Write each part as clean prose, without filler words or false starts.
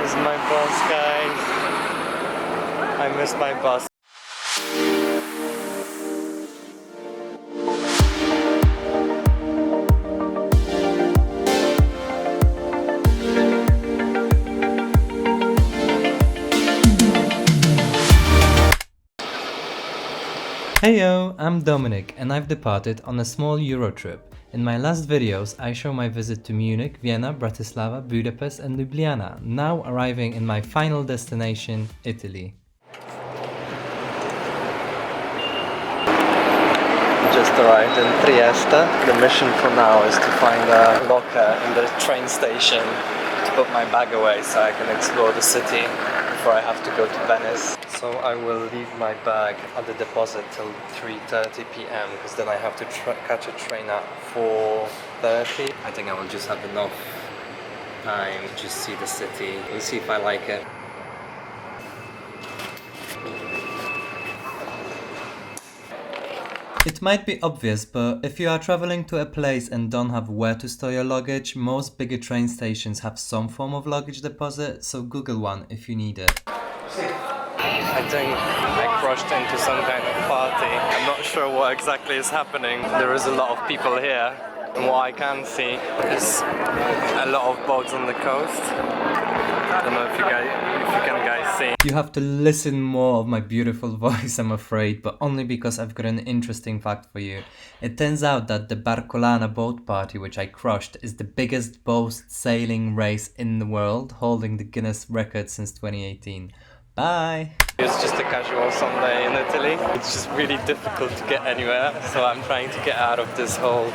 There's my bus, guys. I missed my bus. Heyo, I'm Dominic and I've departed on a small Euro trip. In my last videos I show my visit to Munich, Vienna, Bratislava, Budapest and Ljubljana, now arriving in my final destination, Italy. Just arrived in Trieste. The mission for now is to find a locker in the train station to put my bag away so I can explore the city before I have to go to Venice. So I will leave my bag at the deposit till 3:30 p.m. because then I have to catch a train at 4:30. I think I will just have enough time to just see the city. We'll see if I like it. It might be obvious, but if you are traveling to a place and don't have where to store your luggage, most bigger train stations have some form of luggage deposit, so Google one if you need it. I think I crashed into some kind of party. I'm not sure what exactly is happening. There is a lot of people here, and what I can see is a lot of boats on the coast. I don't know if you can see. You have to listen more of my beautiful voice, I'm afraid, but only because I've got an interesting fact for you. It turns out that the Barcolana boat party, which I crushed, is the biggest boat sailing race in the world, holding the Guinness record since 2018. Bye! It's just a casual Sunday in Italy. It's just really difficult to get anywhere, so I'm trying to get out of this whole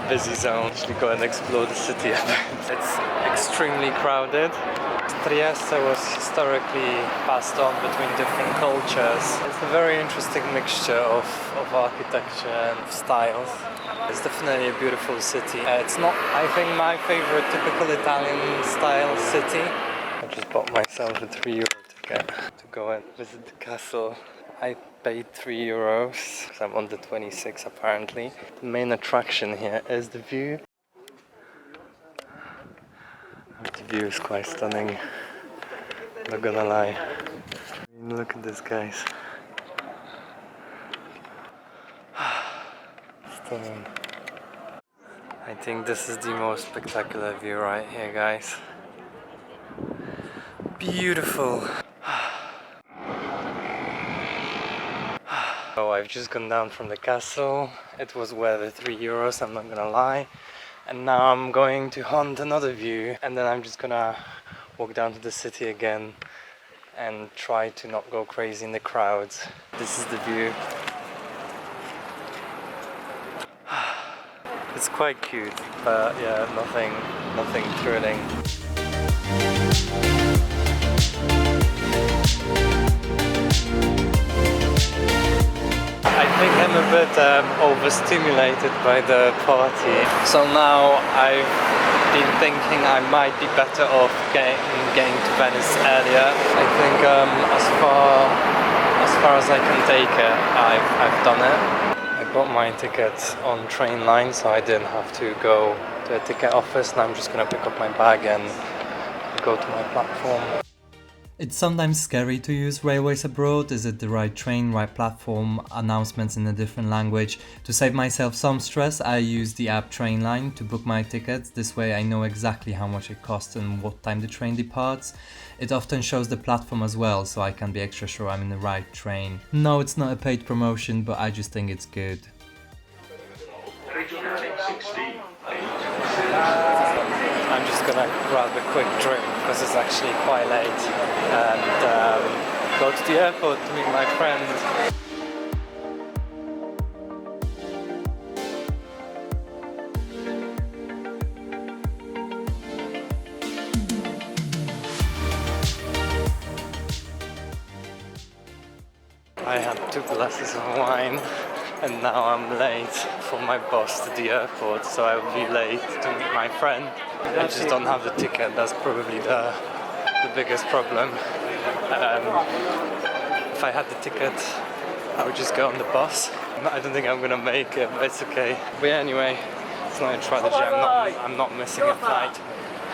busy zone. Actually go and explore the city a bit. It's extremely crowded. Trieste was historically passed on between different cultures. It's a very interesting mixture of architecture and styles. It's definitely a beautiful city. It's not, I think, my favorite typical Italian style city. I just bought myself a €3 ticket to go and visit the castle. I paid €3 because I'm under 26 apparently. The main attraction here is the view. The view is quite stunning, not gonna lie. I mean, look at this, guys. Stunning. I think this is the most spectacular view right here, guys. Beautiful. Oh, I've just gone down from the castle. It was worth the €3, I'm not gonna lie. And now I'm going to hunt another view, and then I'm just gonna walk down to the city again and try to not go crazy in the crowds. This is the view. It's quite cute, but yeah, nothing thrilling. I think I'm a bit overstimulated by the party. So now I've been thinking I might be better off getting to Venice earlier. I think as far as I can take it, I've done it. I bought my tickets on train line, so I didn't have to go to a ticket office, and I'm just gonna pick up my bag and go to my platform. It's sometimes scary to use railways abroad. Is it the right train, right platform, announcements in a different language? To save myself some stress, I use the app Trainline to book my tickets. This way I know exactly how much it costs and what time the train departs. It often shows the platform as well, so I can be extra sure I'm in the right train. No, it's not a paid promotion, but I just think it's good. I'm just gonna grab a quick drink because it's actually quite late, and go to the airport to meet my friend. I had 2 glasses of wine and now I'm late for my bus to the airport, so I will be late to meet my friend. I just don't have the ticket, that's probably the biggest problem. If I had the ticket, I would just go on the bus. I don't think I'm gonna make it, but it's okay. But yeah, anyway, it's not a tragedy, I'm not missing a flight.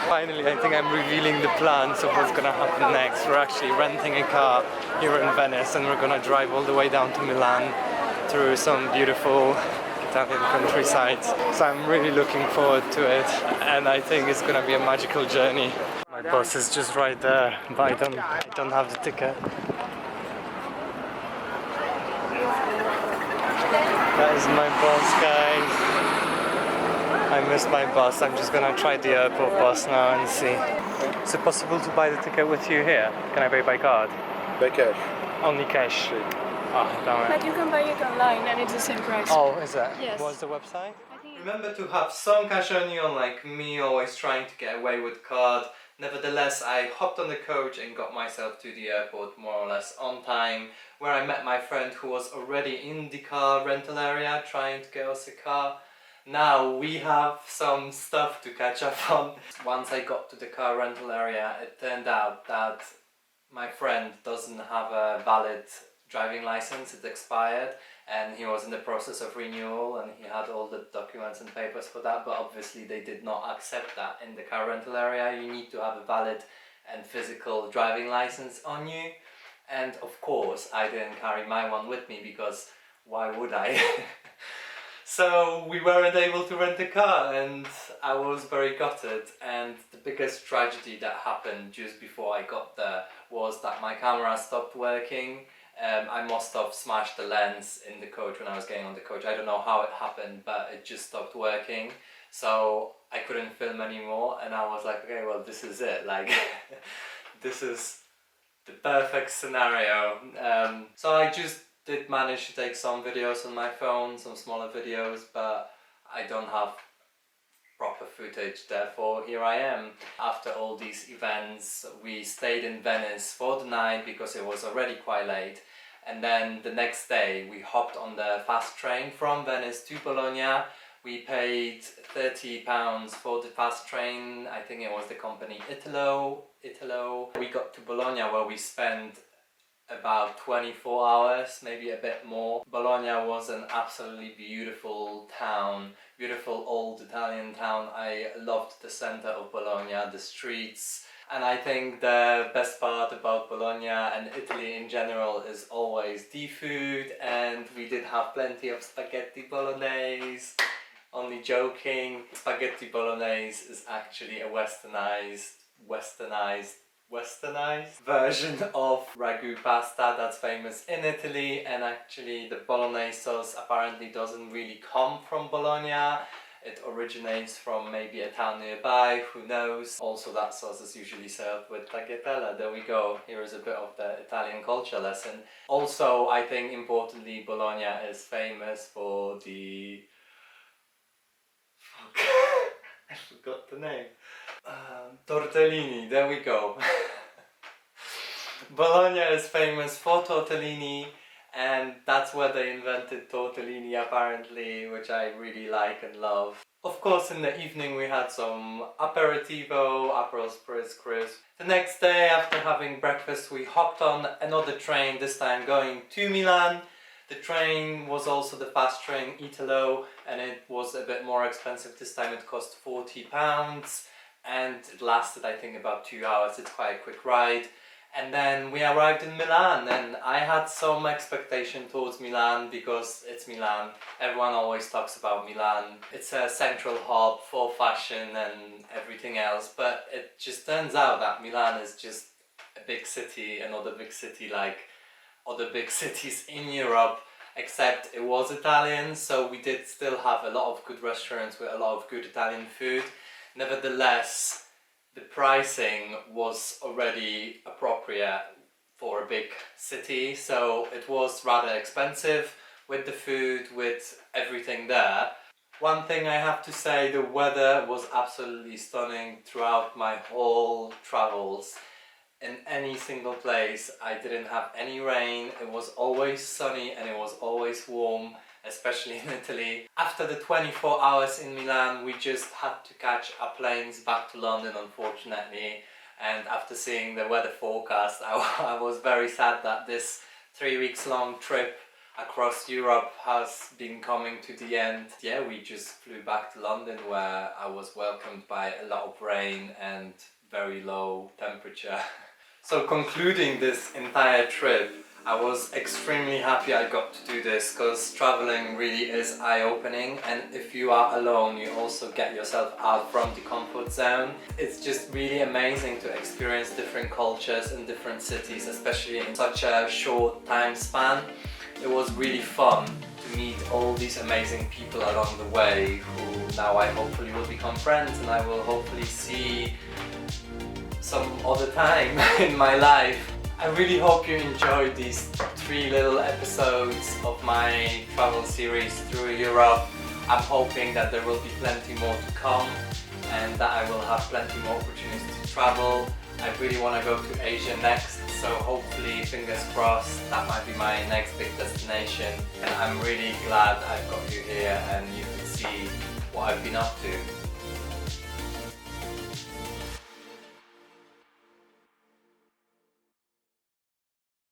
Finally, I think I'm revealing the plans of what's gonna happen next. We're actually renting a car here in Venice and we're gonna drive all the way down to Milan through some beautiful Italian countryside. So I'm really looking forward to it and I think it's gonna be a magical journey. My bus is just right there, but I don't have the ticket. That is my bus, guys. I missed my bus. I'm just gonna try the airport bus now and see. Is it possible to buy the ticket with you here? Can I pay by card? By cash. Only cash. Oh, damn it. But you can buy it online and it's the same price. Oh, is it? Yes. What's the website? I think Remember to have some cash on you, unlike me always trying to get away with card. Nevertheless, I hopped on the coach and got myself to the airport more or less on time, where I met my friend who was already in the car rental area trying to get us a car. Now we have some stuff to catch up on. Once I got to the car rental area, it turned out that my friend doesn't have a valid driving license. It expired and he was in the process of renewal and he had all the documents and papers for that, but obviously they did not accept that in the car rental area. You need to have a valid and physical driving license on you, and of course I didn't carry my one with me because why would I? So we weren't able to rent a car and I was very gutted, and the biggest tragedy that happened just before I got there was that my camera stopped working. I must have smashed the lens in the coach when I was getting on the coach. I don't know how it happened, but it just stopped working. So I couldn't film anymore and I was like, okay, well this is it. Like, this is the perfect scenario. So I just did manage to take some videos on my phone, some smaller videos, but I don't have proper footage, therefore here I am. After all these events, we stayed in Venice for the night because it was already quite late, and then the next day we hopped on the fast train from Venice to Bologna. We paid £30 for the fast train. I think it was the company Italo. We got to Bologna where we spent about 24 hours, maybe a bit more. Bologna was an absolutely beautiful town, beautiful old Italian town. I loved the center of Bologna, the streets, and I think the best part about Bologna and Italy in general is always the food, and we did have plenty of spaghetti bolognese. Only joking. Spaghetti bolognese is actually a westernized version of ragu pasta that's famous in Italy, and actually the bolognese sauce apparently doesn't really come from Bologna. It originates from maybe a town nearby, who knows. Also that sauce is usually served with tagliatelle. There we go, here is a bit of the Italian culture lesson. Also, I think importantly, Bologna is famous for the... I forgot the name. Tortellini, there we go. Bologna is famous for tortellini, and that's where they invented tortellini apparently, which I really like and love. Of course, in the evening we had some aperitivo, Aperol Spritz Crisp. The next day, after having breakfast, we hopped on another train, this time going to Milan. The train was also the fast train Italo, and it was a bit more expensive. This time it cost £40 and it lasted I think about 2 hours. It's quite a quick ride. And then we arrived in Milan, and I had some expectation towards Milan because it's Milan. Everyone always talks about Milan. It's a central hub for fashion and everything else, but it just turns out that Milan is just a big city, another big city like other big cities in Europe, except it was Italian, so we did still have a lot of good restaurants with a lot of good Italian food. Nevertheless, the pricing was already appropriate for a big city, so it was rather expensive with the food, with everything there. One thing I have to say, the weather was absolutely stunning throughout my whole travels. In any single place I didn't have any rain, it was always sunny and it was always warm, especially in Italy. After the 24 hours in Milan, we just had to catch our planes back to London, unfortunately. And after seeing the weather forecast, I was very sad that this 3 weeks long trip across Europe has been coming to the end. Yeah, we just flew back to London where I was welcomed by a lot of rain and very low temperature. So concluding this entire trip, I was extremely happy I got to do this because traveling really is eye-opening, and if you are alone you also get yourself out from the comfort zone. It's just really amazing to experience different cultures in different cities, especially in such a short time span. It was really fun to meet all these amazing people along the way who now I hopefully will become friends and I will hopefully see some other time in my life. I really hope you enjoyed these 3 little episodes of my travel series through Europe. I'm hoping that there will be plenty more to come and that I will have plenty more opportunities to travel. I really want to go to Asia next, so hopefully, fingers crossed, that might be my next big destination. And I'm really glad I've got you here and you can see what I've been up to.